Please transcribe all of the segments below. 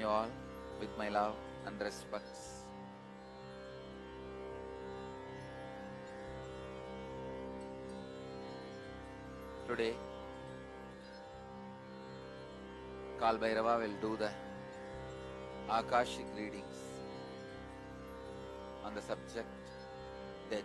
you all with my love and respects. Today, Kal Bhairava will do the Akashic readings on the subject death.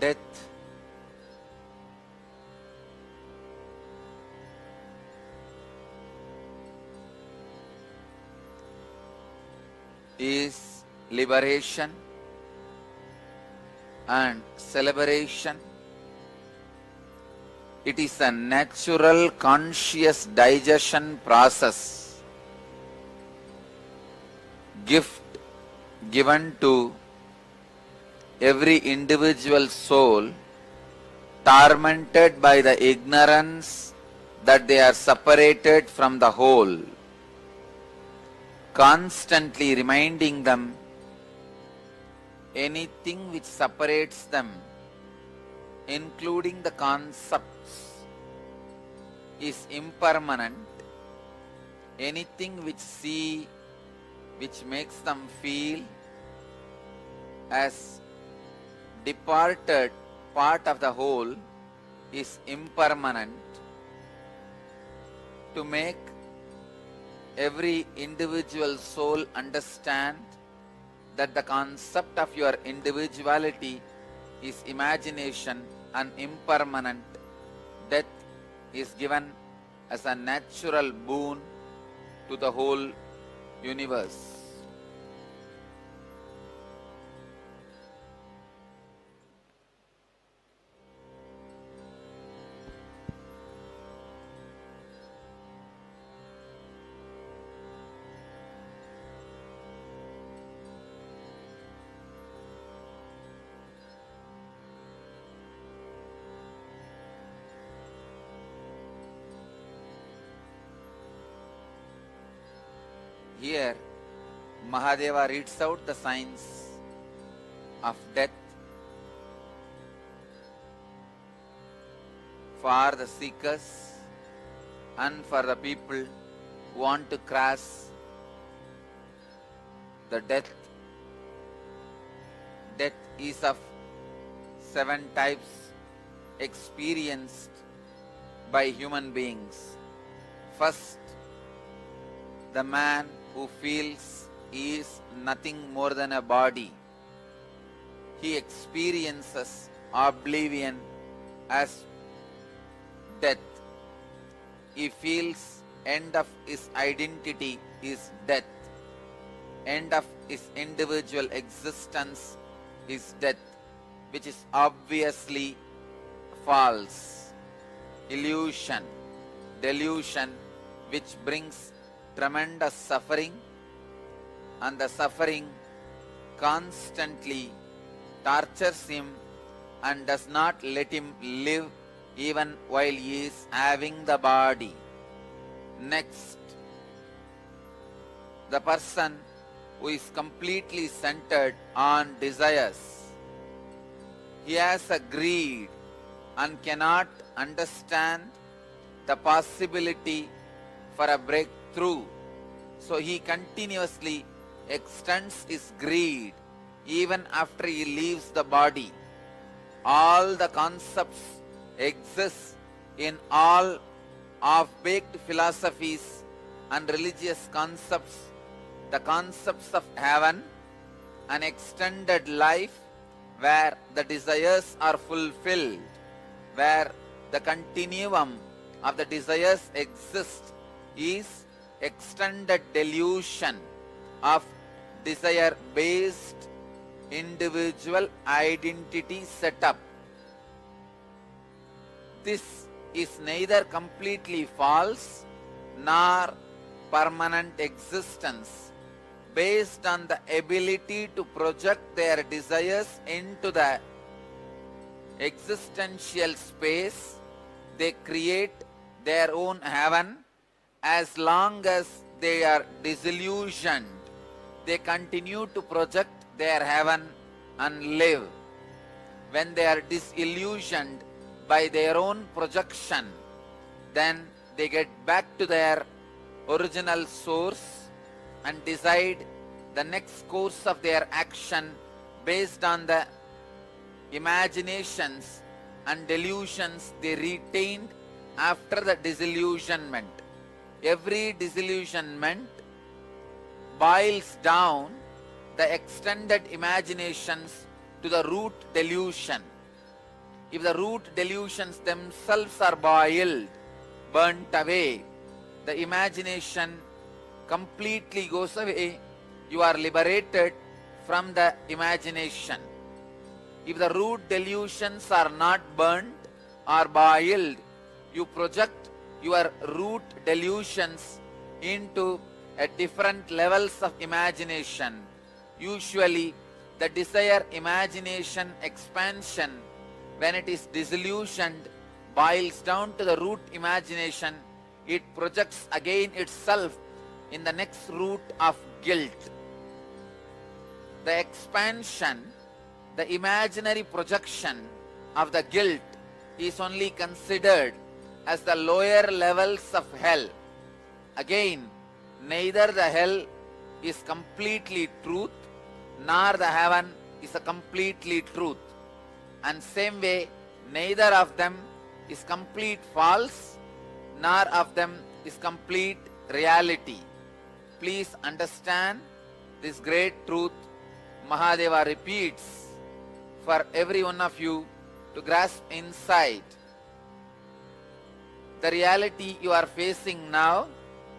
Death is liberation and celebration. It is a natural conscious digestion process, gift given to every individual soul tormented by the ignorance that they are separated from the whole, constantly reminding them anything which separates them, including the concepts, is impermanent. Anything which makes them feel as departed part of the whole is impermanent. To make every individual soul understand that the concept of your individuality is imagination and impermanent, death is given as a natural boon to the whole universe. Here, Mahadeva reads out the signs of death for the seekers and for the people who want to cross the death. Death is of 7 types experienced by human beings. First, the man who feels he is nothing more than a body. He experiences oblivion as death. He feels end of his identity is death. End of his individual existence is death, which is obviously false. Illusion, delusion, which brings tremendous suffering, and the suffering constantly tortures him and does not let him live even while he is having the body. Next, the person who is completely centered on desires. He has a greed and cannot understand the possibility for a breakthrough. So he continuously extends his greed even after he leaves the body. All the concepts exist in all half-baked philosophies and religious concepts, the concepts of heaven, an extended life where the desires are fulfilled, where the continuum of the desires exists, is extended delusion of desire-based individual identity setup. This is neither completely false nor permanent existence, based on the ability to project their desires into the existential space. They create their own heaven. As long as they are disillusioned, they continue to project their heaven and live. When they are disillusioned by their own projection, then they get back to their original source and decide the next course of their action based on the imaginations and delusions they retained after the disillusionment. Every disillusionment boils down the extended imaginations to the root delusion. If the root delusions themselves are boiled, burnt away, the imagination completely goes away. You are liberated from the imagination. If the root delusions are not burnt or boiled, you project your root delusions into a different levels of imagination. Usually, the desire imagination expansion, when it is disillusioned, boils down to the root imagination. It projects again itself in the next root of guilt. The expansion, the imaginary projection of the guilt is only considered as the lower levels of hell. Again, neither the hell is completely truth, nor the heaven is a completely truth. And same way, neither of them is complete false, nor of them is complete reality. Please understand this great truth Mahadeva repeats for every one of you to grasp insight. The reality you are facing now,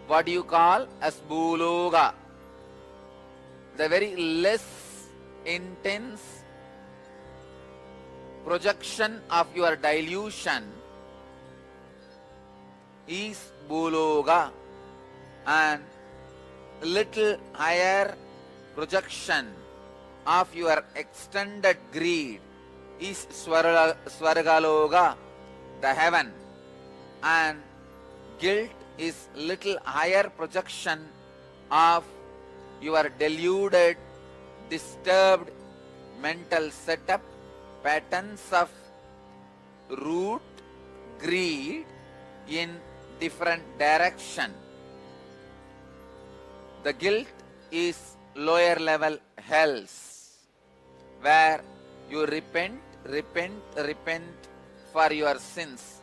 what you call as Bhuloga, the very less intense projection of your delusion is Bhuloga, and little higher projection of your extended greed is Swargaloga, the heaven, and guilt is little higher projection of your deluded, disturbed mental setup, patterns of root greed in different direction. The guilt is lower level hells, where you repent for your sins.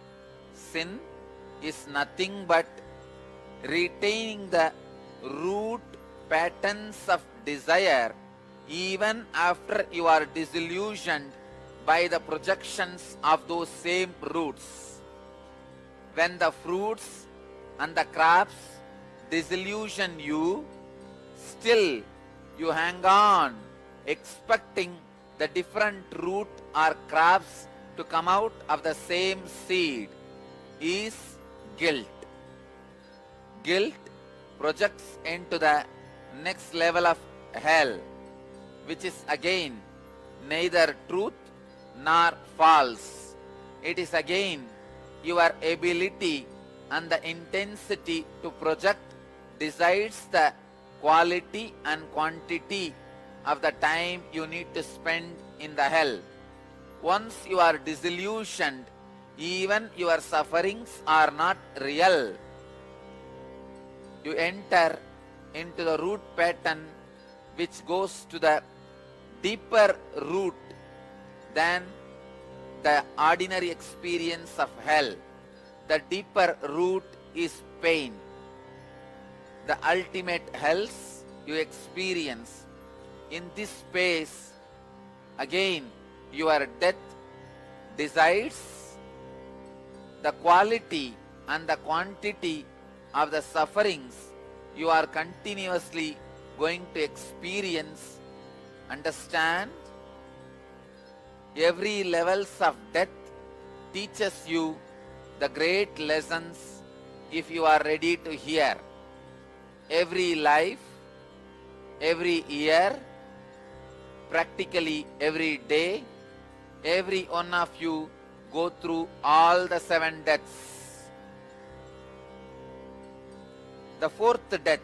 Sin is nothing but retaining the root patterns of desire even after you are disillusioned by the projections of those same roots. When the fruits and the crops disillusion you, still you hang on, expecting the different root or crops to come out of the same seed, is guilt. Guilt projects into the next level of hell, which is again neither truth nor false. It is again your ability and the intensity to project decides the quality and quantity of the time you need to spend in the hell. Once you are disillusioned, even your sufferings are not real. You enter into the root pattern which goes to the deeper root than the ordinary experience of hell. The deeper root is pain. The ultimate hells you experience In this space, again, your death decides the quality and the quantity of the sufferings you are continuously going to experience. Understand? Every levels of death teaches you the great lessons if you are ready to hear. Every life, every year, practically every day, every one of you go through all the 7 deaths. The 4th death,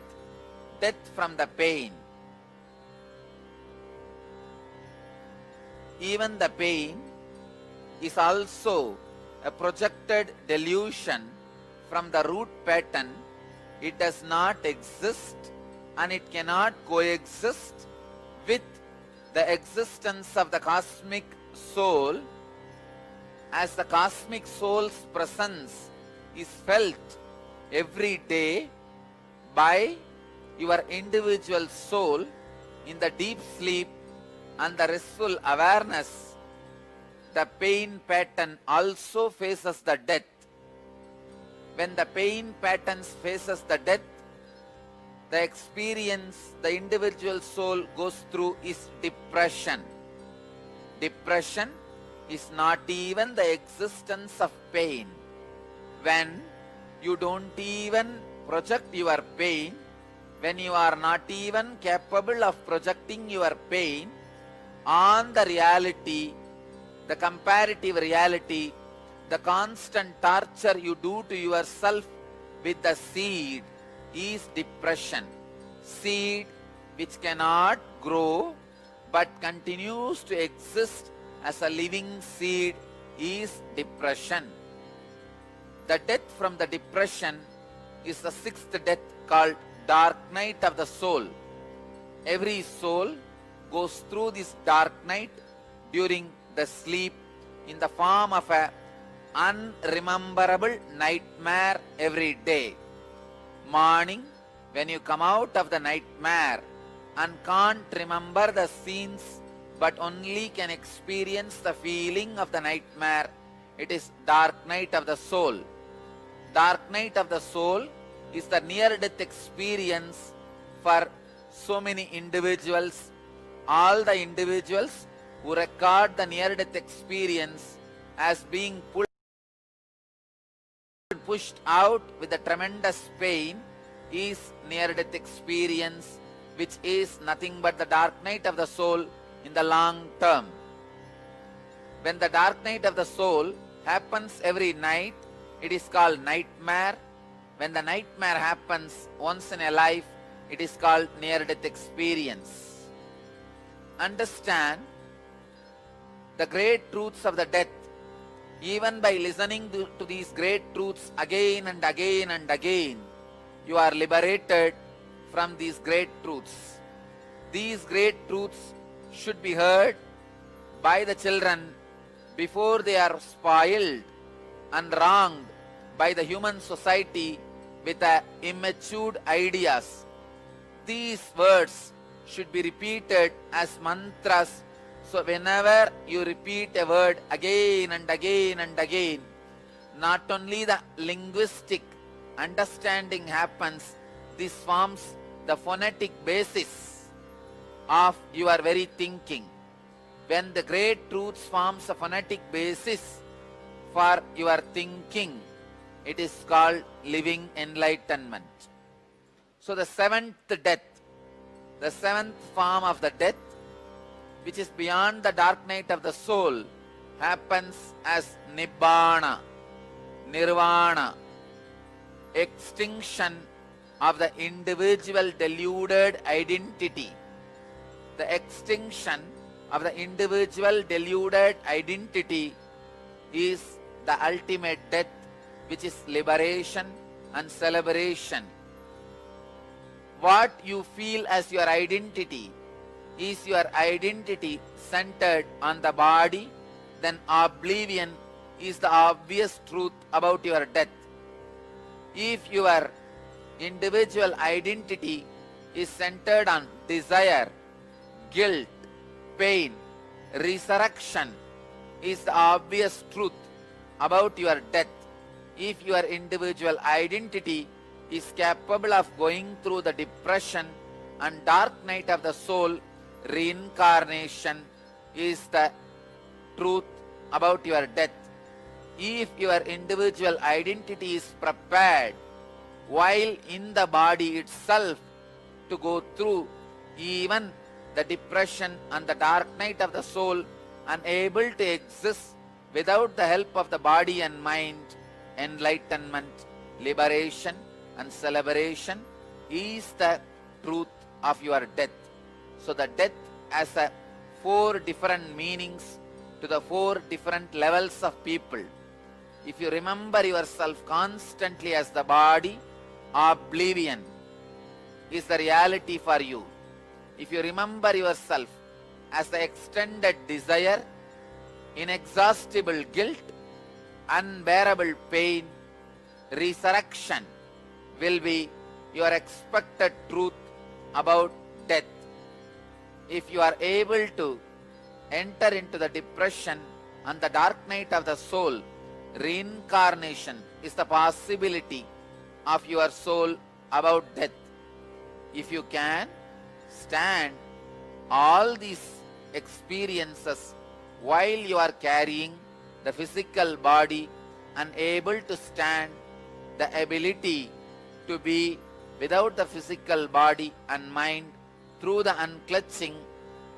death from the pain. Even the pain is also a projected delusion from the root pattern. It does not exist and it cannot coexist with the existence of the cosmic soul, as the cosmic soul's presence is felt every day by your individual soul in the deep sleep and the restful awareness. The pain pattern also faces the death. When the pain pattern faces the death, the experience the individual soul goes through is depression. Depression is not even the existence of pain. When you don't even project your pain, when you are not even capable of projecting your pain on the reality, the comparative reality, the constant torture you do to yourself with the seed is depression. Seed which cannot grow but continues to exist as a living seed is depression. The death from the depression is the 6th death, called dark night of the soul. Every soul goes through this dark night during the sleep in the form of a unrememberable nightmare every day. Morning, when you come out of the nightmare and can't remember the scenes but only can experience the feeling of the nightmare, it is dark night of the soul. Dark night of the soul is the near-death experience for so many individuals. All the individuals who record the near-death experience as being pushed out with a tremendous pain is near-death experience, which is nothing but the dark night of the soul in the long term. When the dark night of the soul happens every night, it is called nightmare. When the nightmare happens once in a life, it is called near-death experience. Understand the great truths of the death. Even by listening to these great truths again and again and again, you are liberated from these great truths. These great truths should be heard by the children before they are spoiled and wronged by the human society with immature ideas. These words should be repeated as mantras. So whenever you repeat a word again and again and again, not only the linguistic understanding happens, this forms the phonetic basis of your very thinking. When the great truths forms a phonetic basis for your thinking, it is called living enlightenment. So the 7th death, the 7th form of the death, which is beyond the dark night of the soul, happens as nibbana, nirvana, extinction of the individual deluded identity. The extinction of the individual deluded identity is the ultimate death, which is liberation and celebration. What you feel as your identity is your identity centered on the body, then oblivion is the obvious truth about your death. If your individual identity is centered on desire, guilt, pain, resurrection is the obvious truth about your death. If your individual identity is capable of going through the depression and dark night of the soul, reincarnation is the truth about your death. If your individual identity is prepared while in the body itself to go through even the depression and the dark night of the soul, unable to exist without the help of the body and mind, enlightenment, liberation and celebration is the truth of your death. So the death has a 4 different meanings to the 4 different levels of people. If you remember yourself constantly as the body, oblivion is the reality for you. If you remember yourself as the extended desire, inexhaustible guilt, unbearable pain, resurrection will be your expected truth about death. If you are able to enter into the depression and the dark night of the soul, reincarnation is the possibility of your soul about death. If you can stand all these experiences while you are carrying the physical body, unable to stand the ability to be without the physical body and mind through the unclutching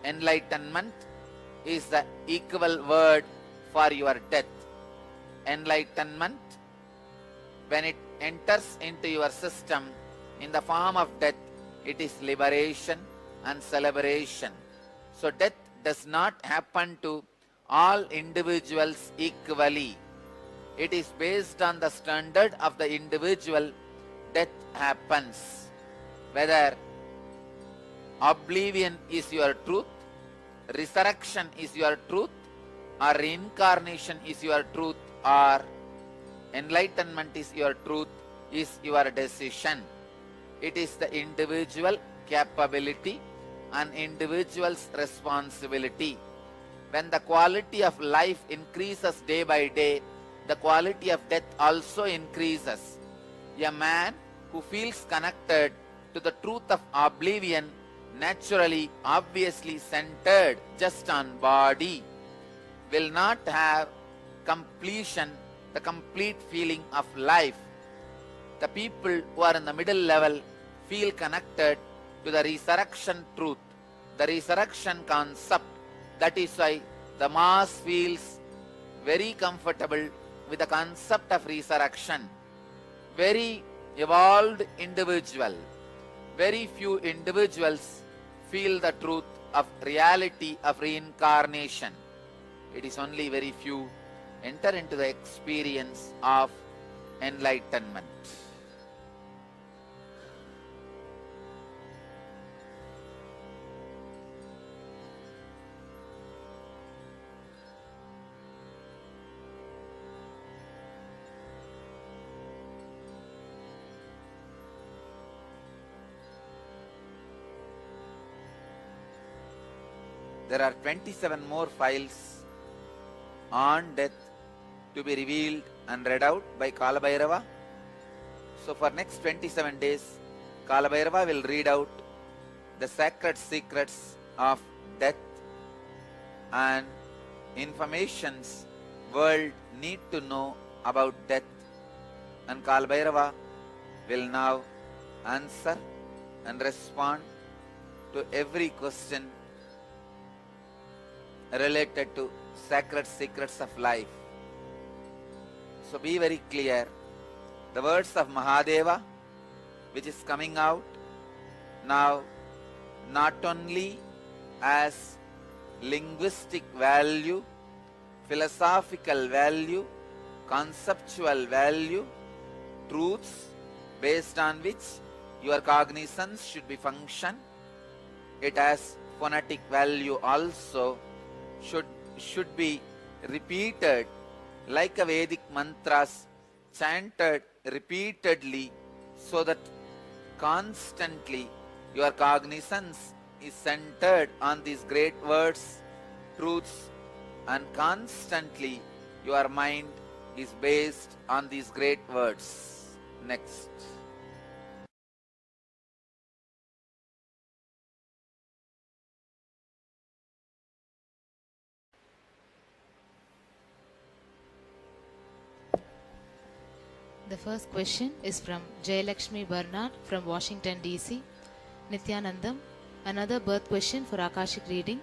enlightenment is the equal word for your death. Enlightenment, when it enters into your system in the form of death, it is liberation and celebration. So death does not happen to all individuals equally. It is based on the standard of the individual. Death happens. Whether oblivion is your truth, resurrection is your truth, or reincarnation is your truth, or enlightenment is your truth, is your decision. It is the individual capability and individual's responsibility. When the quality of life increases day by day, the quality of death also increases. A man who feels connected to the truth of oblivion, naturally, obviously centered just on body, will not have completion, the complete feeling of life. The people who are in the middle level feel connected to the resurrection truth, the resurrection concept. That is why the mass feels very comfortable with the concept of resurrection. Very evolved individual, very few individuals feel the truth of reality of reincarnation. It is only very few enter into the experience of enlightenment. There are 27 more files on death to be revealed and read out by Kalabhairava. So for next 27 days, Kalabhairava will read out the sacred secrets of death and informations world need to know about death. And Kalabhairava will now answer and respond to every question related to sacred secrets of life. So be very clear. The words of Mahadeva, which is coming out now, not only as linguistic value, philosophical value, conceptual value, truths based on which your cognizance should be function. It has phonetic value also, should be repeated like a Vedic mantras, chanted repeatedly, so that constantly your cognizance is centered on these great words, truths, and constantly your mind is based on these great words. Next. The first question is from Jayalakshmi Bernard from Washington DC. Nityanandam, another birth question for Akashic reading.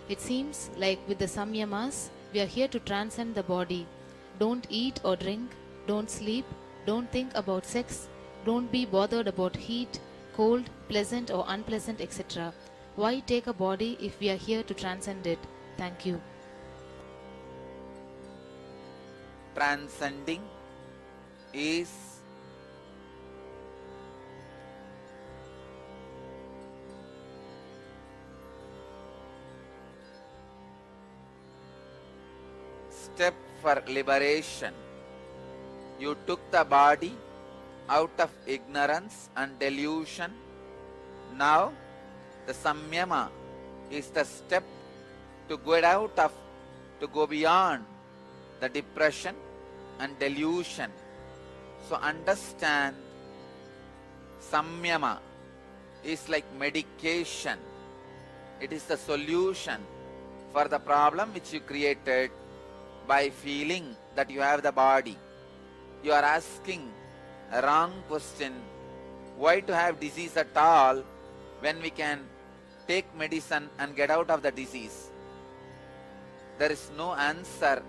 It seems like with the Samyamas, we are here to transcend the body. Don't eat or drink, don't sleep, don't think about sex, don't be bothered about heat, cold, pleasant or unpleasant, etc. Why take a body if we are here to transcend it? Thank you. Transcending is step for liberation. You took the body out of ignorance and delusion. Now the samyama is the step to get out of, to go beyond the depression and delusion. So understand, samyama is like medication. It is the solution for the problem which you created by feeling that you have the body. You are asking a wrong question. Why to have disease at all when we can take medicine and get out of the disease? There is no answer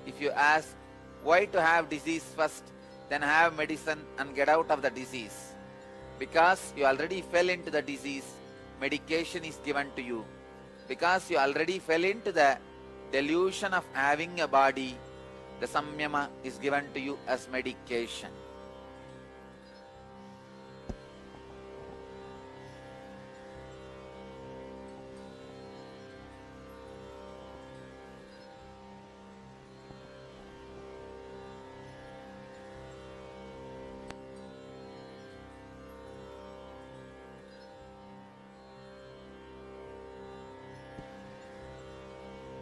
if you ask why to have disease first, then have medicine and get out of the disease. Because you already fell into the disease, medication is given to you. Because you already fell into the delusion of having a body, the samyama is given to you as medication.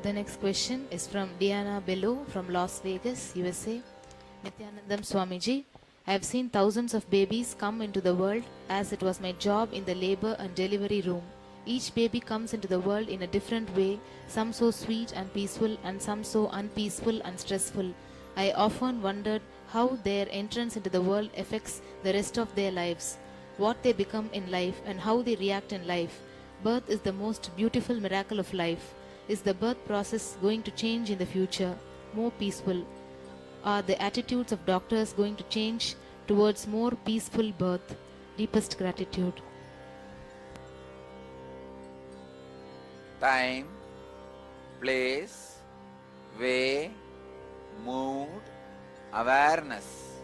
The next question is from Diana Bello from Las Vegas, USA. Nityanandam Swamiji, I have seen thousands of babies come into the world as it was my job in the labor and delivery room. Each baby comes into the world in a different way, some so sweet and peaceful and some so unpeaceful and stressful. I often wondered how their entrance into the world affects the rest of their lives, what they become in life and how they react in life. Birth is the most beautiful miracle of life. Is the birth process going to change in the future, more peaceful? Are the attitudes of doctors going to change towards more peaceful birth? Deepest gratitude. Time, place, way, mood, awareness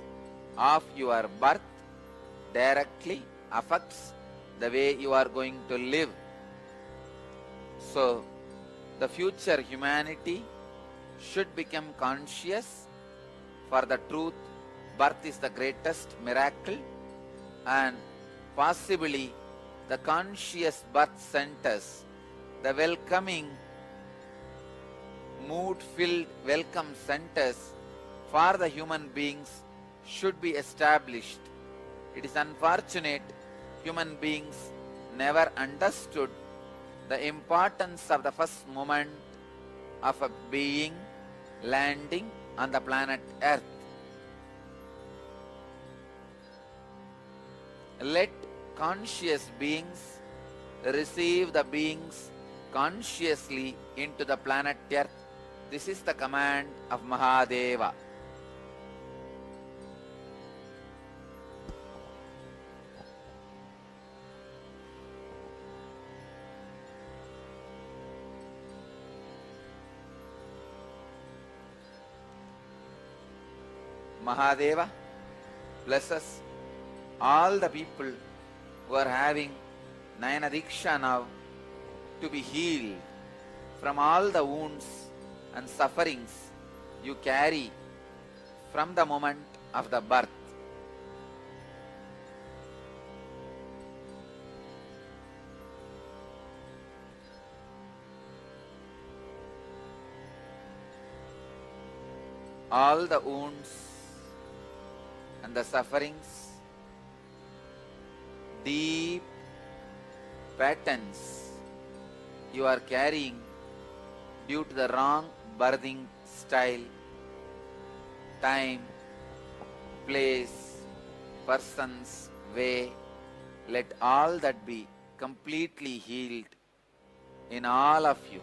of your birth directly affects the way you are going to live. So, the future humanity should become conscious for the truth. Birth is the greatest miracle, and possibly the conscious birth centers, the welcoming, mood-filled welcome centers for the human beings should be established. It is unfortunate human beings never understood the importance of the first moment of a being landing on the planet Earth. Let conscious beings receive the beings consciously into the planet Earth. This is the command of Mahadeva. Mahadeva blesses all the people who are having Nayana Diksha now to be healed from all the wounds and sufferings you carry from the moment of the birth. all the wounds and the sufferings, deep patterns you are carrying due to the wrong birthing style, time, place, persons, way. Let all that be completely healed in all of you.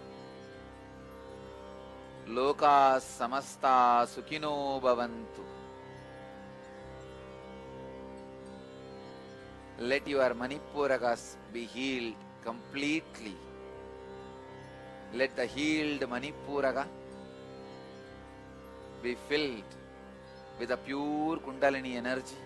Loka samasta sukhino bhavantu. Let your Manipuragas be healed completely. Let the healed Manipuraga be filled with a pure Kundalini energy.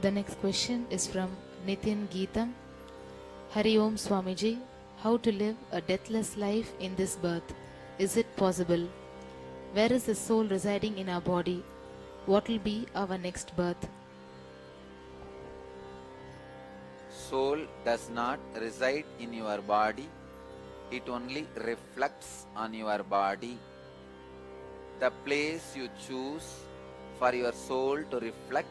The next question is from Nithin Geetam. Hari Om Swamiji, how to live a deathless life in this birth? Is it possible? Where is the soul residing in our body? What will be our next birth? Soul does not reside in your body, it only reflects on your body. The place you choose for your soul to reflect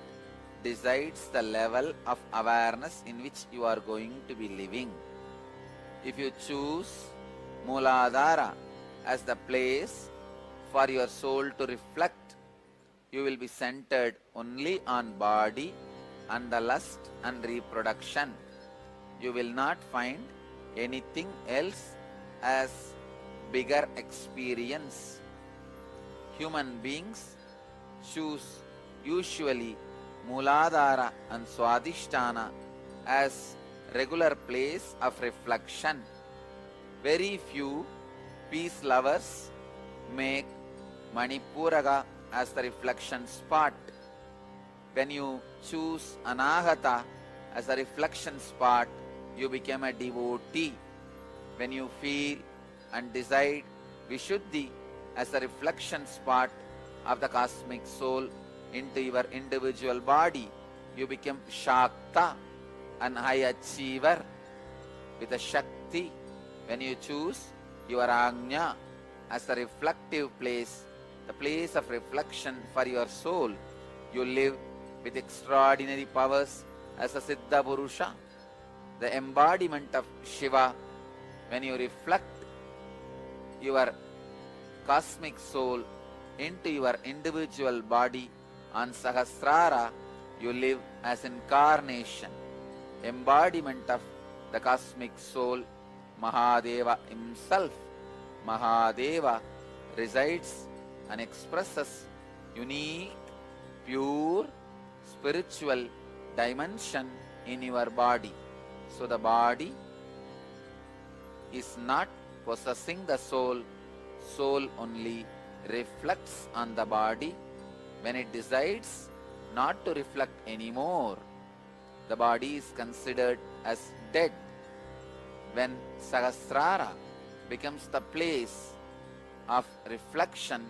decides the level of awareness in which you are going to be living. If you choose Mooladhara as the place for your soul to reflect, you will be centered only on body and the lust and reproduction. You will not find anything else as bigger experience. Human beings choose usually Mooladhara and Swadhisthana as regular place of reflection. Very few peace lovers make Manipuraga as the reflection spot. When you choose Anahata as a reflection spot, you become a devotee. When you feel and decide Vishuddhi as a reflection spot of the cosmic soul into your individual body, you become Shakta, an high achiever with a Shakti. When you choose your Agnya as a reflective place, the place of reflection for your soul, you live with extraordinary powers as a Siddha Purusha, the embodiment of Shiva. When you reflect your cosmic soul into your individual body on Sahasrara, you live as incarnation, embodiment of the cosmic soul, Mahadeva himself. Mahadeva resides and expresses unique, pure, spiritual dimension in your body. So the body is not possessing the soul, soul only reflects on the body. When it decides not to reflect anymore. The body is considered as dead. When Sahasrara becomes the place of reflection,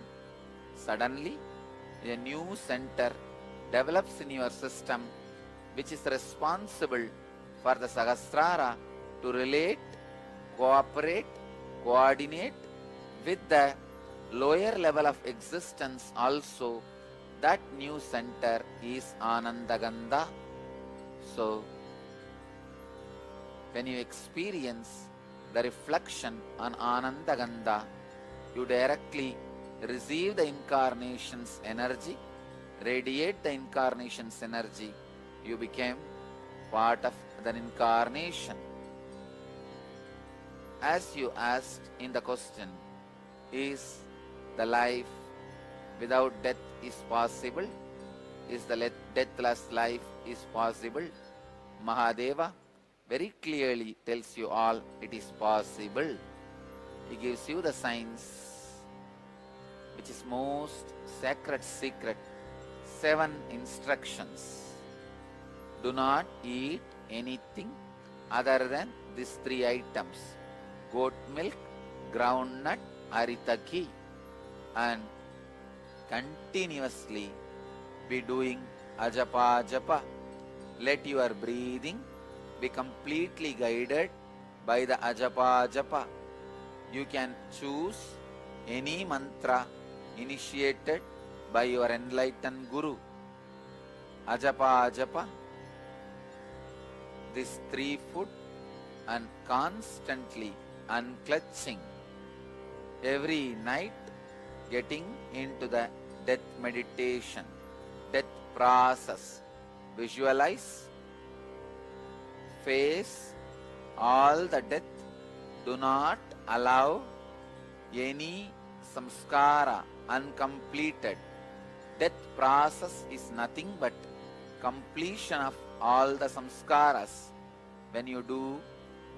suddenly a new center develops in your system which is responsible for the Sahasrara to relate, cooperate, coordinate with the lower level of existence also. That new center is Anandagandha. So, when you experience the reflection on Anandagandha, you directly receive the incarnation's energy, radiate the incarnation's energy, you became part of the incarnation. As you asked in the question, is the life without death is possible? Is the deathless life is possible? Mahadeva very clearly tells you all it is possible. He gives you the signs, which is most sacred secret, 7 instructions. Do not eat anything other than these 3 items: goat milk, groundnut, aritaki, and continuously be doing ajapa japa. Let your breathing be completely guided by the ajapa japa. You can choose any mantra initiated by your enlightened Guru. Ajapa japa, this 3 foot, and constantly unclutching. Every night getting into the death meditation, death process. Visualize, face all the death. Do not allow any samskara uncompleted. Death process is nothing but completion of all the samskaras. When you do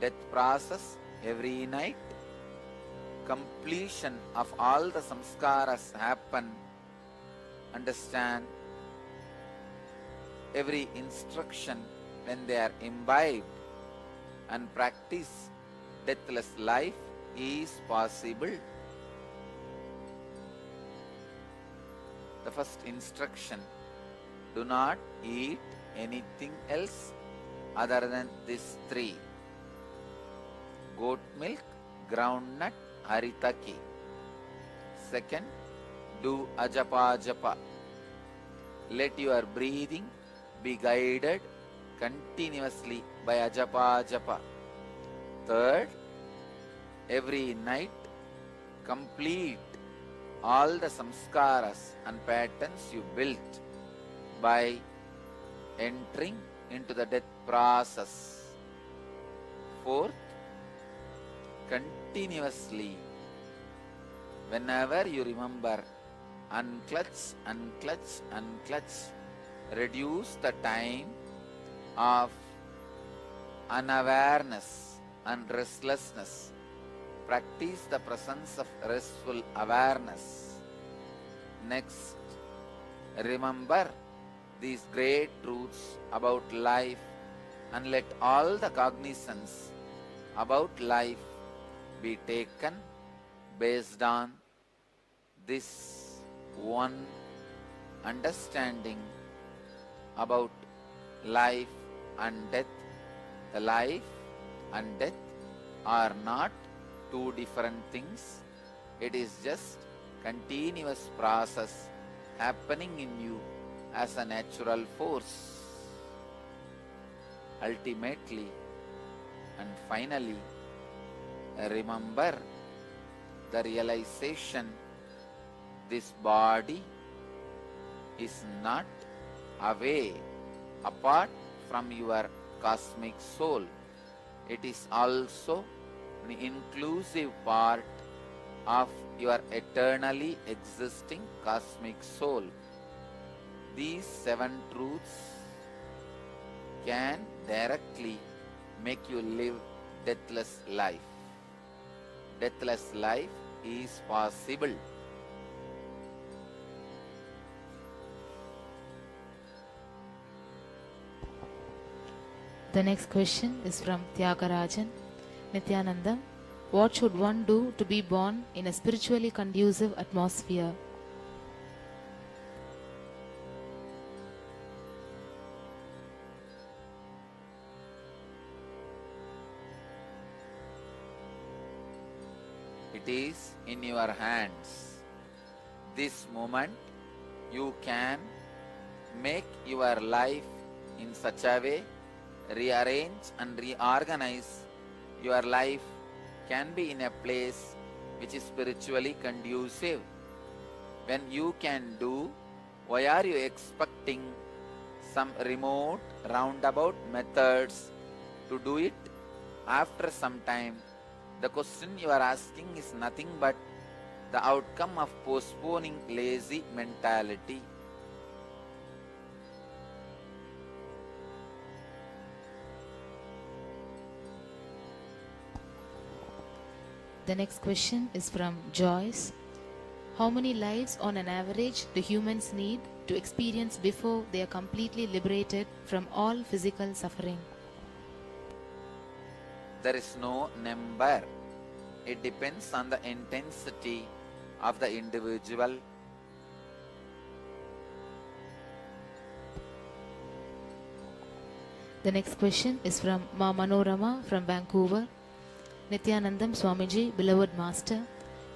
death process every night, completion of all the samskaras happen. Understand every instruction when they are imbibed and practice deathless life is possible. The first instruction: do not eat anything else other than these 3: goat milk, groundnut, haritaki. Second, do ajapa japa. Let your breathing be guided continuously by ajapa japa. Third, every night complete all the samskaras and patterns you built by entering into the death process. Fourth, continuously, whenever you remember, unclutch, unclutch, unclutch. Reduce the time of unawareness and restlessness. Practice the presence of restful awareness. Next, remember these great truths about life and let all the cognizance about life be taken based on this one understanding about life and death. The life and death are not 2 different things. It is just continuous process happening in you as a natural force. Ultimately and finally, remember the realization this body is not away, apart from your cosmic soul. It is also an inclusive part of your eternally existing cosmic soul. These 7 truths can directly make you live deathless life. Deathless life is possible. The next question is from Tyagarajan. Nityanandam, what should one do to be born in a spiritually conducive atmosphere? It is in your hands. This moment you can make your life in such a way, rearrange and reorganize your life can be in a place which is spiritually conducive. When you can do, why are you expecting some remote roundabout methods to do it? After some time, the question you are asking is nothing but the outcome of postponing lazy mentality. The next question is from Joyce. How many lives on an average do humans need to experience before they are completely liberated from all physical suffering? There is no number. It depends on the intensity of the individual. The next question is from Ma Manorama from Vancouver. Nityanandam Swamiji, beloved master,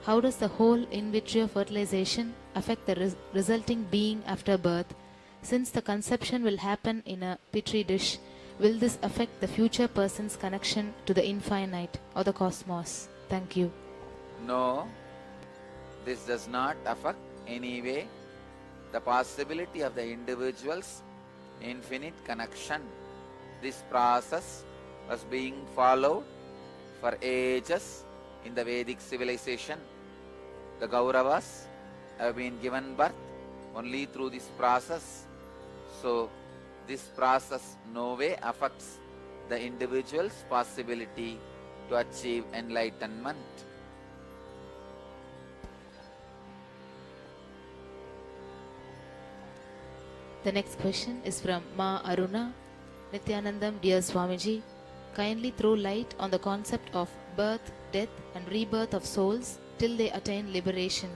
how does the whole in vitro fertilization affect the resulting being after birth? Since the conception will happen in a petri dish, will this affect the future person's connection to the infinite or the cosmos? Thank you. No, this does not affect any way the possibility of the individual's infinite connection. This process was being followed for ages in the Vedic civilization. The Kauravas have been given birth only through this process. So, this process no way affects the individual's possibility to achieve enlightenment. The next question is from Ma Aruna. Nityanandam, dear Swamiji, kindly throw light on the concept of birth, death and rebirth of souls till they attain liberation.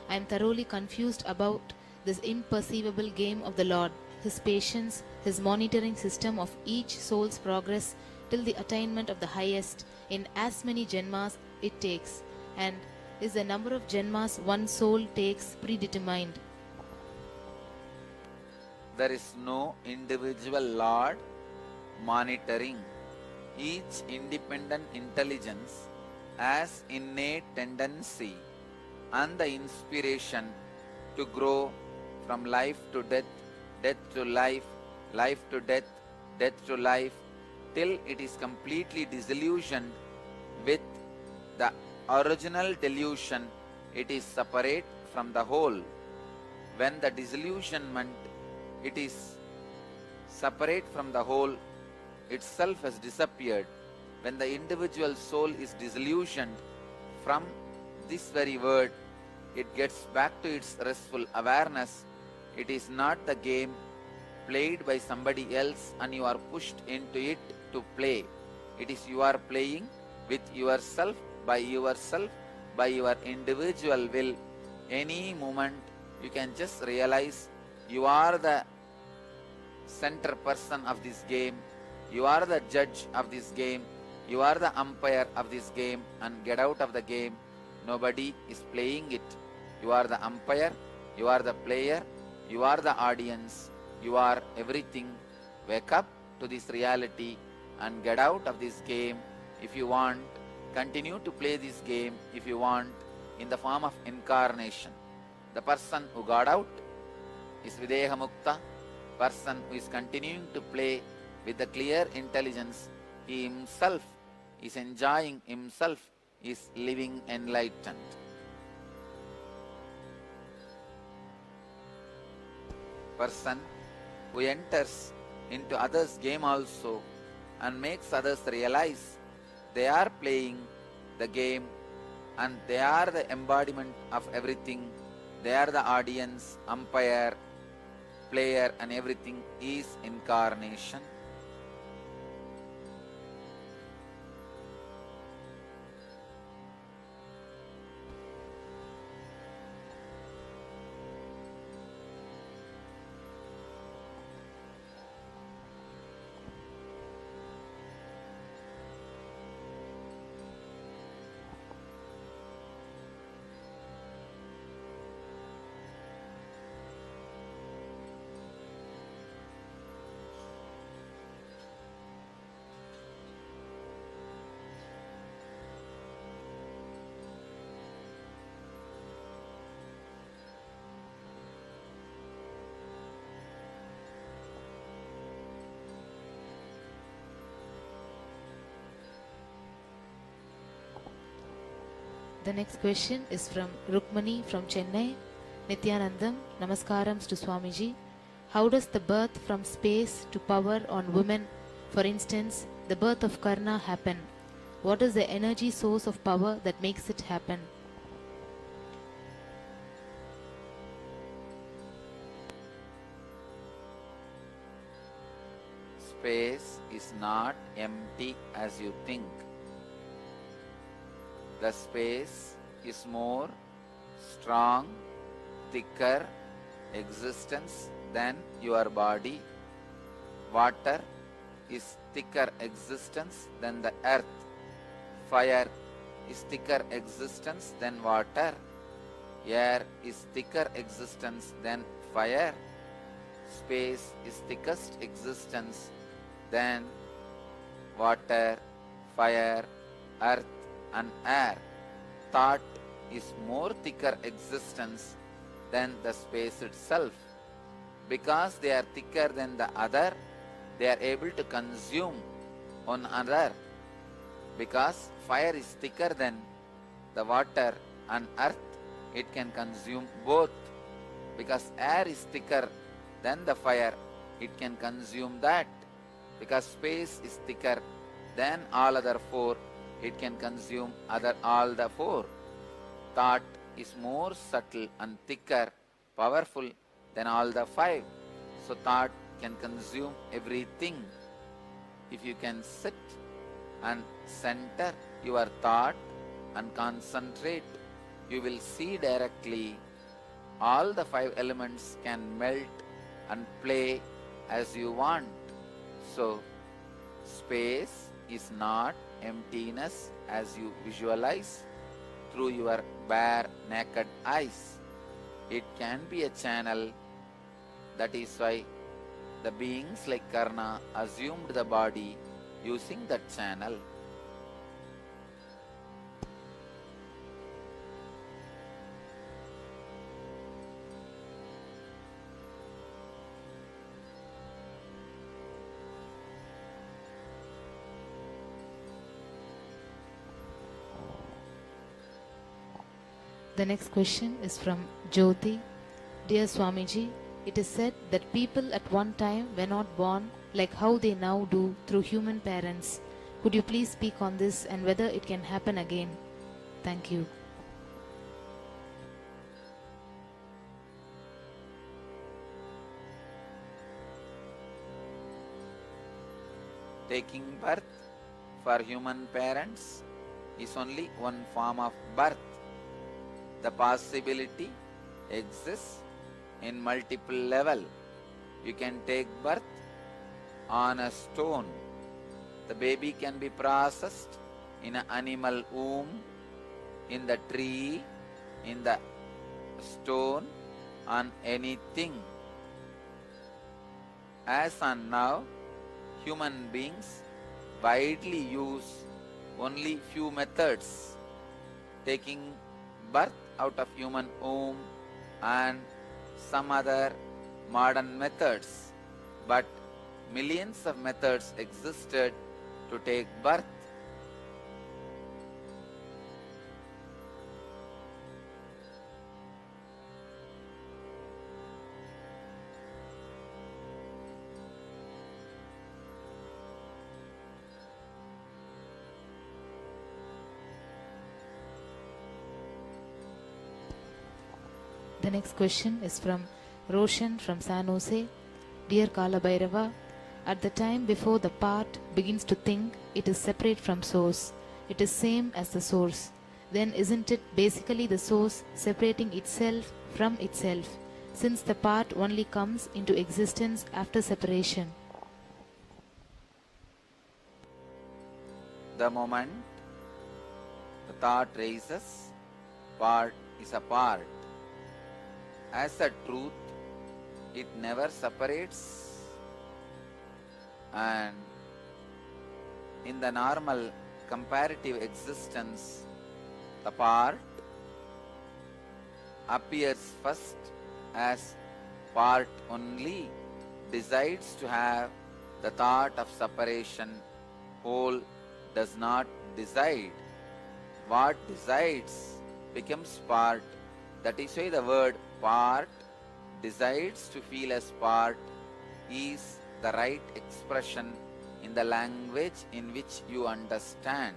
I am thoroughly confused about this imperceivable game of the Lord, His patience, His monitoring system of each soul's progress till the attainment of the highest in as many janmas it takes, and is the number of janmas one soul takes predetermined? There is no individual Lord monitoring. Each independent intelligence has innate tendency and the inspiration to grow from life to death, death to life, life to death, death to life, till it is completely disillusioned with the original delusion. It is separate from the whole. When the disillusionment, it is separate from the whole, itself has disappeared. When the individual soul is disillusioned from this very word, it gets back to its restful awareness. It is not the game played by somebody else and you are pushed into it to play. It is you are playing with yourself, by your individual will. Any moment you can just realize you are the center person of this game. You are the judge of this game. You are the umpire of this game, and get out of the game. Nobody is playing it. You are the umpire. You are the player. You are the audience. You are everything. Wake up to this reality and get out of this game. If you want, continue to play this game if you want in the form of incarnation. The person who got out is Videha Mukta. Person who is continuing to play with the clear intelligence, he himself is enjoying himself, is living enlightened. Person who enters into others' game also and makes others realize they are playing the game and they are the embodiment of everything. They are the audience, umpire, player and everything is incarnation. The next question is from Rukmani from Chennai. Nityanandam, Namaskarams to Swamiji. How does the birth from space to power on women, for instance, the birth of Karna, happen? What is the energy source of power that makes it happen? Space is not empty as you think. The space is more strong, thicker existence than your body. Water is thicker existence than the earth. Fire is thicker existence than water. Air is thicker existence than fire. Space is thickest existence than water, fire, earth and air. Thought is more thicker existence than the space itself. Because they are thicker than the other, they are able to consume one another. Because fire is thicker than the water and earth, it can consume both. Because air is thicker than the fire, it can consume that. Because space is thicker than all other four, it can consume all the four. Thought is more subtle and thicker, powerful than all the five. So thought can consume everything. If you can sit and center your thought and concentrate, you will see directly all the five elements can melt and play as you want. So, space is not emptiness as you visualize through your bare naked eyes. It can be a channel. That is why the beings like Karna assumed the body using that channel. The next question is from Jyoti. Dear Swamiji, it is said that people at one time were not born like how they now do through human parents. Could you please speak on this and whether it can happen again? Thank you. Taking birth for human parents is only one form of birth. The possibility exists in multiple levels. You can take birth on a stone. The baby can be processed in an animal womb, in the tree, in the stone, on anything. As on now, human beings widely use only few methods. Taking birth out of human womb and some other modern methods, but millions of methods existed to take birth. The next question is from Roshan from San Jose. Dear Kala Bhairava, at the time before the part begins to think, it is separate from source. It is same as the source. Then isn't it basically the source separating itself from itself, since the part only comes into existence after separation? The moment the thought raises, part is a part. As a truth, it never separates, and in the normal comparative existence, the part appears first as part only, decides to have the thought of separation, whole does not decide. What decides becomes part. That is why the word part, decides to feel as part, is the right expression in the language in which you understand.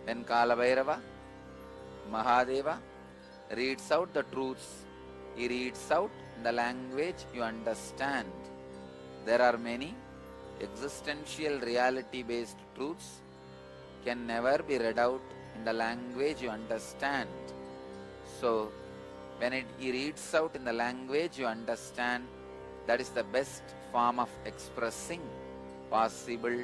When Kalabhairava, Mahadeva, reads out the truths, he reads out in the language you understand. There are many existential reality based truths can never be read out in the language you understand. So, when he reads out in the language you understand, that is the best form of expressing possible.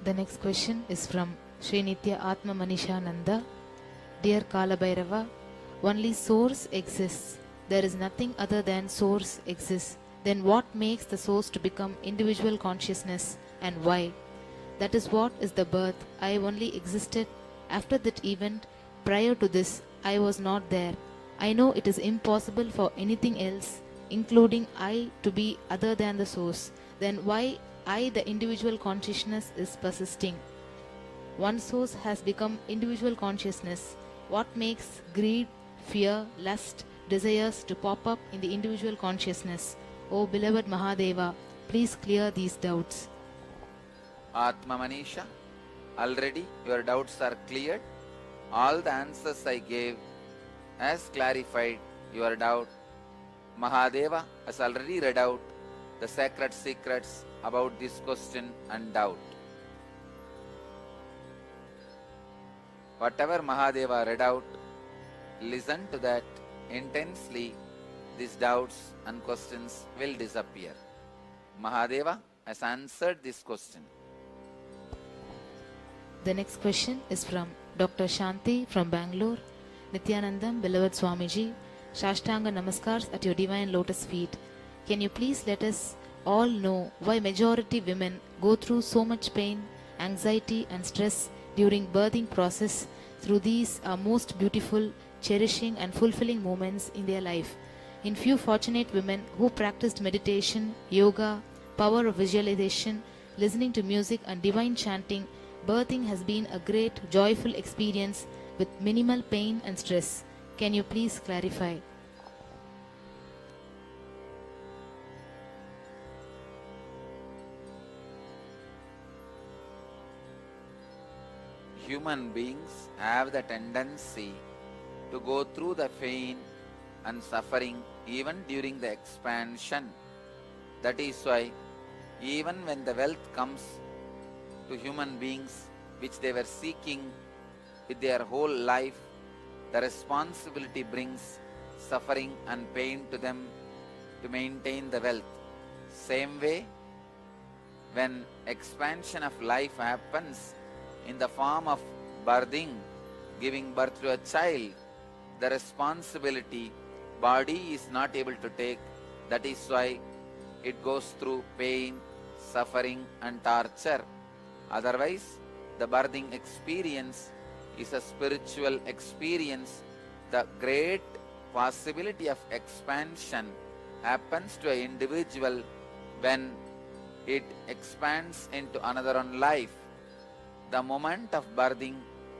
The next question is from Sri Nitya Atma Manishananda. Dear Kalabhairava, only source exists. There is nothing other than source exists. Then what makes the source to become individual consciousness and why? That is what is the birth. I only existed after that event. Prior to this, I was not there. I know it is impossible for anything else, including I, to be other than the source. Then why I, the individual consciousness, is persisting? One source has become individual consciousness. What makes greed, fear, lust, desires to pop up in the individual consciousness? O beloved Mahadeva, please clear these doubts. Atma Manisha, already your doubts are cleared. All the answers I gave has clarified your doubt. Mahadeva has already read out the sacred secrets about this question and doubt. Whatever Mahadeva read out, listen to that intensely. These doubts and questions will disappear. Mahadeva has answered this question. The next question is from Dr. Shanti from Bangalore. Nityanandam, beloved Swamiji, Shashtanga Namaskars at your divine lotus feet. Can you please let us all know why majority women go through so much pain, anxiety and stress during birthing process through these most beautiful, cherishing and fulfilling moments in their life? In few fortunate women who practiced meditation, yoga, power of visualization, listening to music and divine chanting, birthing has been a great joyful experience with minimal pain and stress. Can you please clarify? Human beings have the tendency to go through the pain and suffering even during the expansion. That is why even when the wealth comes to human beings which they were seeking with their whole life, the responsibility brings suffering and pain to them to maintain the wealth. Same way, when expansion of life happens in the form of birthing, giving birth to a child, the responsibility body is not able to take. That is why it goes through pain, suffering and torture. Otherwise, the birthing experience is a spiritual experience. The great possibility of expansion happens to an individual when it expands into another own life. The moment of birthing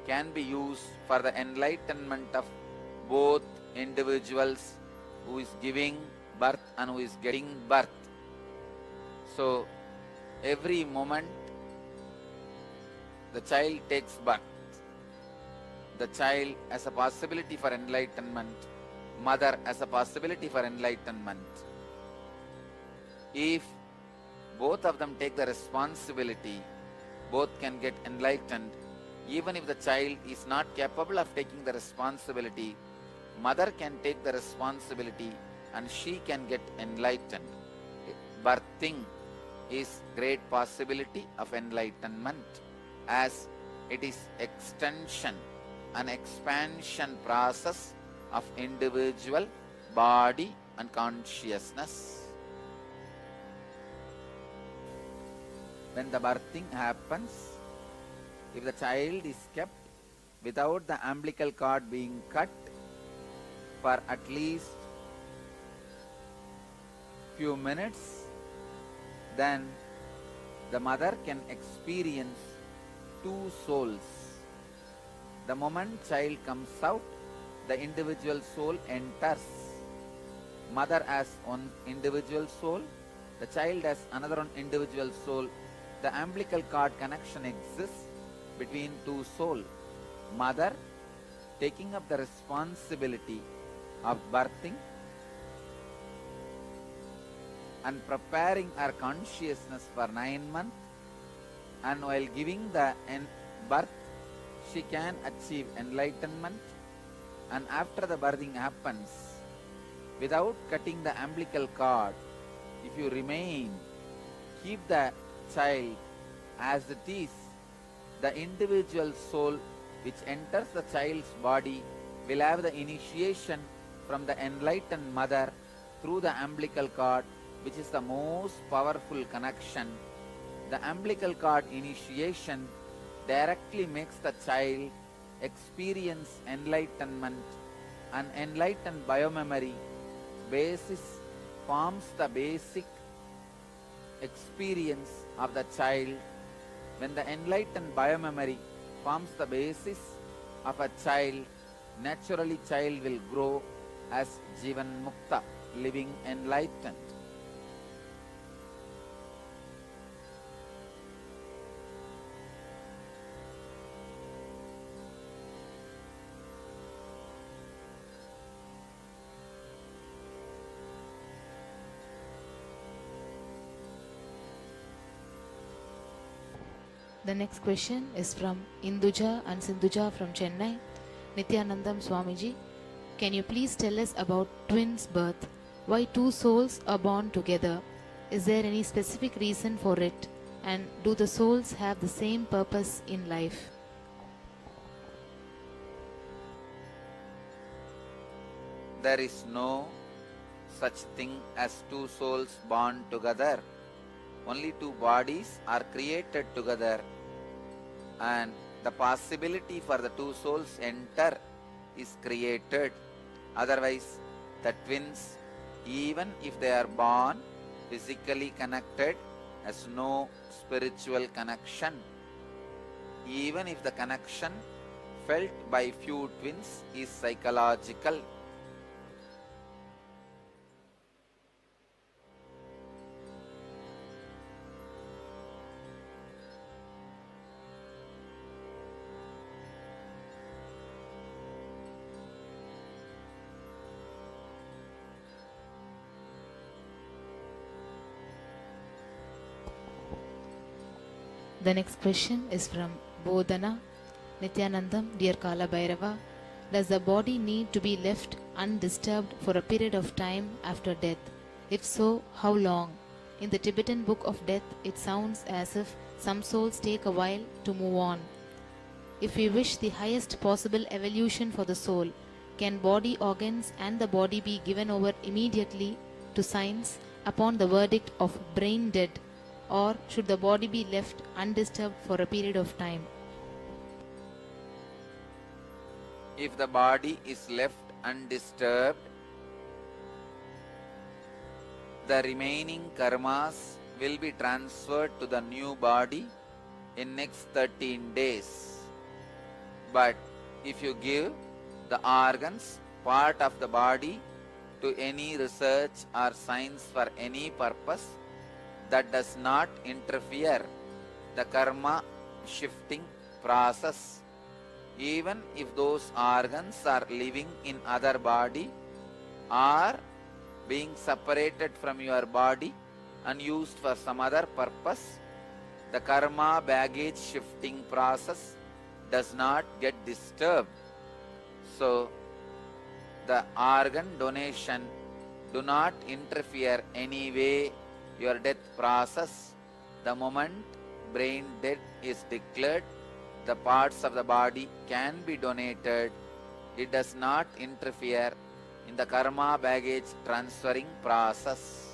can be used for the enlightenment of both individuals who is giving birth and who is getting birth. So, every moment the child takes birth, the child has a possibility for enlightenment, mother has a possibility for enlightenment. If both of them take the responsibility, both can get enlightened. Even if the child is not capable of taking the responsibility, mother can take the responsibility and she can get enlightened. Birthing is great possibility of enlightenment, as it is extension and expansion process of individual body and consciousness. when the birthing happens, if the child is kept without the umbilical cord being cut for at least few minutes, then the mother can experience two souls. The moment child comes out, the individual soul enters. Mother has one individual soul, the child has another one individual soul. The umbilical cord connection exists between two souls. Mother taking up the responsibility of birthing and preparing her consciousness for 9 months, and while giving the birth, she can achieve enlightenment. And after the birthing happens, without cutting the umbilical cord, if you remain, keep the child as it is, the individual soul which enters the child's body will have the initiation from the enlightened mother through the umbilical cord, which is the most powerful connection. The umbilical cord initiation directly makes the child experience enlightenment, and enlightened biomemory basis forms the basic experience of the child. When the enlightened biomemory forms the basis of a child, naturally child will grow as Jivan Mukta, living enlightened. The next question is from Induja and Sindhuja from Chennai. Nityanandam Swamiji, can you please tell us about twins' birth? Why two souls are born together? Is there any specific reason for it? And do the souls have the same purpose in life? There is no such thing as two souls born together. Only two bodies are created together, and the possibility for the two souls enter is created. Otherwise, the twins, even if they are born physically connected, has no spiritual connection. Even if the connection felt by few twins is psychological. The next question is from Bodhana. Nityanandam, dear Kala Bhairava, does the body need to be left undisturbed for a period of time after death? If so, how long? In the Tibetan Book of Death, it sounds as if some souls take a while to move on. If we wish the highest possible evolution for the soul, can body organs and the body be given over immediately to science upon the verdict of brain dead, or should the body be left undisturbed for a period of time? If the body is left undisturbed, the remaining karmas will be transferred to the new body in next 13 days. But if you give the organs, part of the body, to any research or science for any purpose, that does not interfere the karma shifting process. Even if those organs are living in other body or being separated from your body and used for some other purpose, the karma baggage shifting process does not get disturbed. So, the organ donation do not interfere any way your death process. The moment brain dead is declared, the parts of the body can be donated. It does not interfere in the karma baggage transferring process.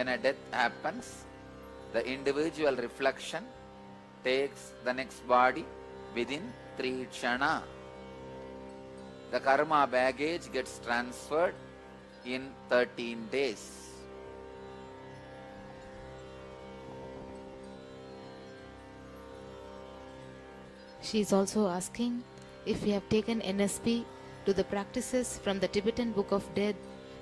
when a death happens, the individual reflection takes the next body within 3 kshana. The karma baggage gets transferred in 13 days. She is also asking if we have taken NSP, do the practices from the Tibetan Book of Death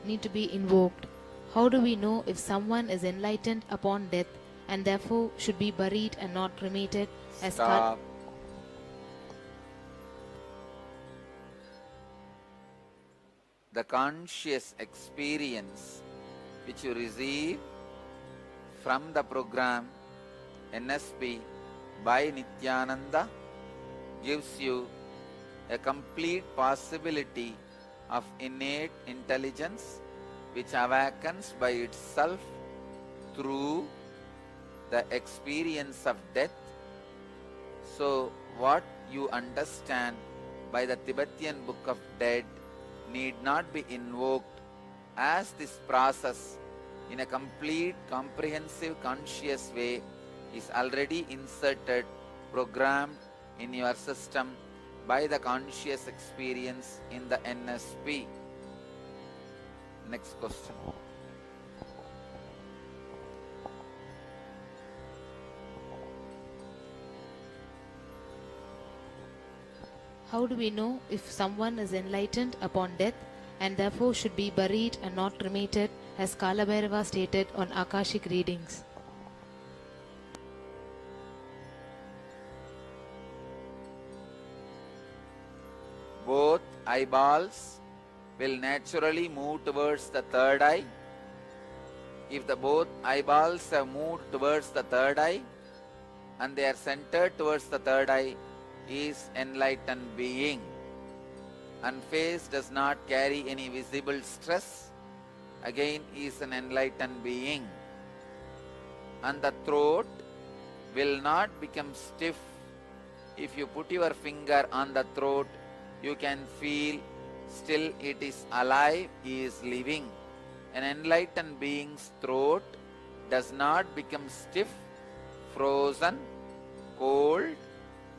need to be invoked? How do we know if someone is enlightened upon death and therefore should be buried and not cremated as Stop. The conscious experience which you receive from the program NSP by Nityananda gives you a complete possibility of innate intelligence which awakens by itself through the experience of death. So what you understand by the Tibetan Book of Dead need not be invoked, as this process in a complete comprehensive conscious way is already inserted, programmed in your system by the conscious experience in the NSP. Next question. How do we know if someone is enlightened upon death and therefore should be buried and not cremated as Kalabhairava stated on Akashic readings? Both eyeballs will naturally move towards the third eye. If the both eyeballs have moved towards the third eye and they are centered towards the third eye, is enlightened being, and face does not carry any visible stress, again is an enlightened being. And the throat will not become stiff. If you put your finger on the throat, you can feel still it is alive, he is living. An enlightened being's throat does not become stiff, frozen, cold,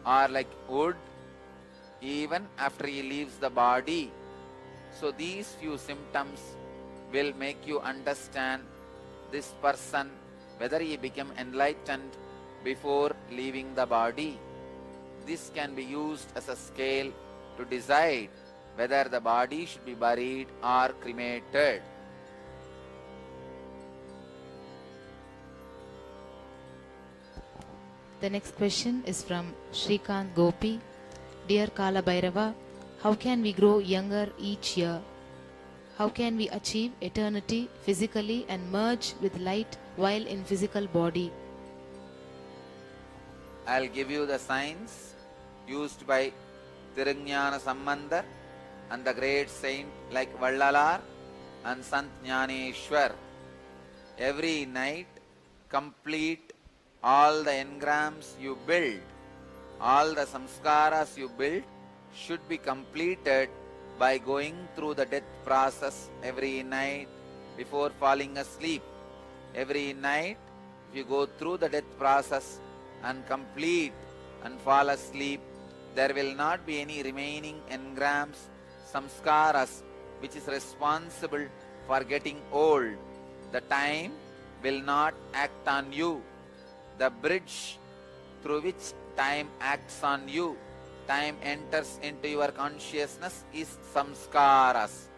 or like wood even after he leaves the body. So these few symptoms will make you understand this person whether he became enlightened before leaving the body. This can be used as a scale to decide whether the body should be buried or cremated. The next question is from Shrikant Gopi. Dear Kalabhairava, how can we grow younger each year? How can we achieve eternity physically and merge with light while in physical body? I'll give you the signs used by Tirunjnana Sambandar and the great saint like Vallalar and Sant Jnaneshwar. Every night complete all the engrams you build, all the samskaras you build should be completed by going through the death process every night before falling asleep. Every night, if you go through the death process and complete and fall asleep, there will not be any remaining engrams, samskaras, which is responsible for getting old. The time will not act on you. The bridge through which time acts on you, time enters into your consciousness, is samskaras.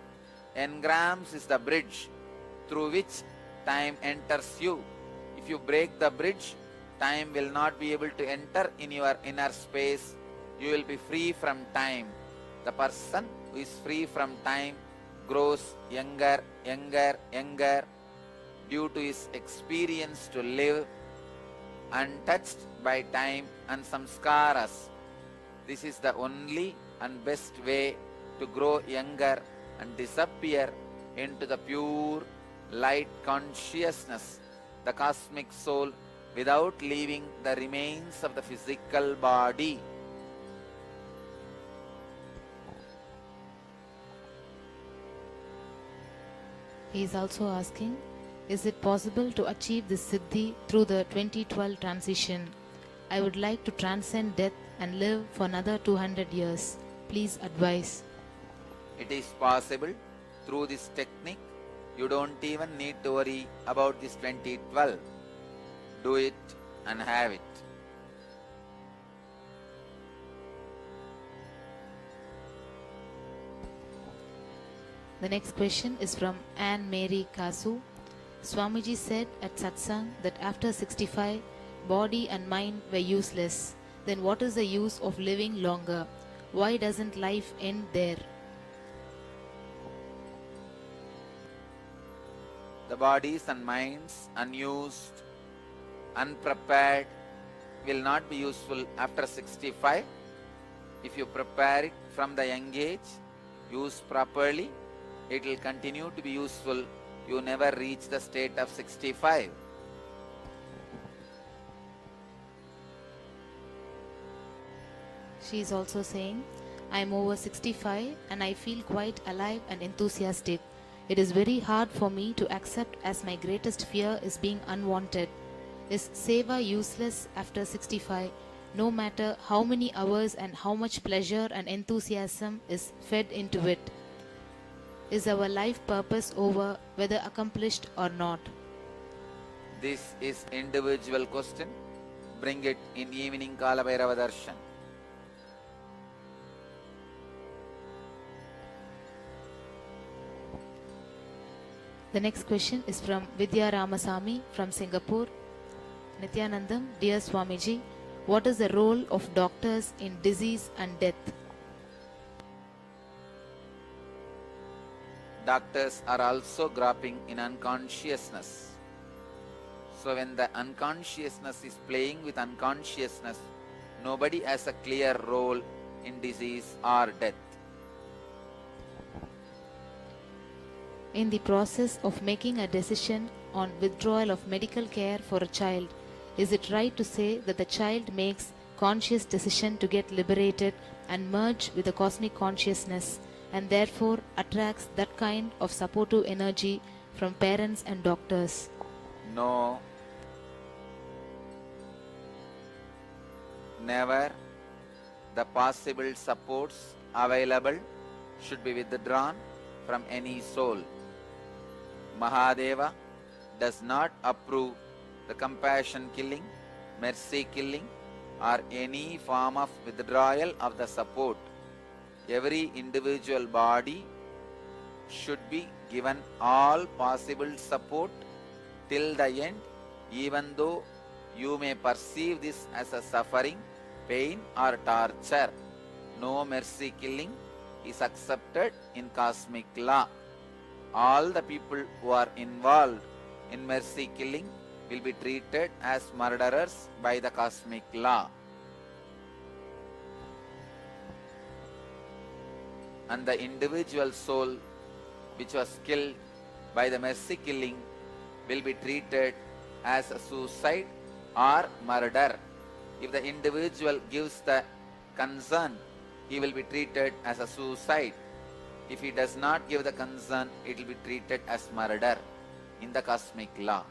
Engrams is the bridge through which time enters you. If you break the bridge, time will not be able to enter in your inner space. You will be free from time. The person who is free from time grows younger, younger, younger due to his experience to live untouched by time and samskaras. This is the only and best way to grow younger and disappear into the pure light consciousness, the cosmic soul, without leaving the remains of the physical body. He is also asking, Is it possible to achieve this siddhi through the 2012 transition? I would like to transcend death and live for another 200 years. Please advise. It is possible through this technique. You don't even need to worry about this 2012. Do it and have it. The next question is from Anne Mary Kasu. Swamiji said at satsang that after 65, body and mind were useless. Then what is the use of living longer? Why doesn't life end there? The bodies and minds unused, unprepared, will not be useful after 65. If you prepare it from the young age, use properly, it will continue to be useful. You never reach the state of 65. She is also saying, I am over 65 and I feel quite alive and enthusiastic. It is very hard for me to accept as my greatest fear is being unwanted. Is seva useless after 65, no matter how many hours and how much pleasure and enthusiasm is fed into it? Is our life purpose over, whether accomplished or not? This is individual question. Bring it in evening Kala Bhairava Darshan. The next question is from Vidya Ramasamy from Singapore. Nityanandam, dear Swamiji, what is the role of doctors in disease and death? Doctors are also groping in unconsciousness. So when the unconsciousness is playing with unconsciousness, nobody has a clear role in disease or death. In the process of making a decision on withdrawal of medical care for a child, is it right to say that the child makes conscious decision to get liberated and merge with the cosmic consciousness and therefore attracts that kind of supportive energy from parents and doctors? No. Never. The possible supports available should be withdrawn from any soul. Mahadeva does not approve the compassion killing, mercy killing, or any form of withdrawal of the support. Every individual body should be given all possible support till the end, even though you may perceive this as a suffering, pain or torture. No mercy killing is accepted in cosmic law. All the people who are involved in mercy killing will be treated as murderers by the cosmic law. And the individual soul which was killed by the mercy killing will be treated as a suicide or murder. If the individual gives the consent, he will be treated as a suicide. If he does not give the consent, it will be treated as murder in the cosmic law.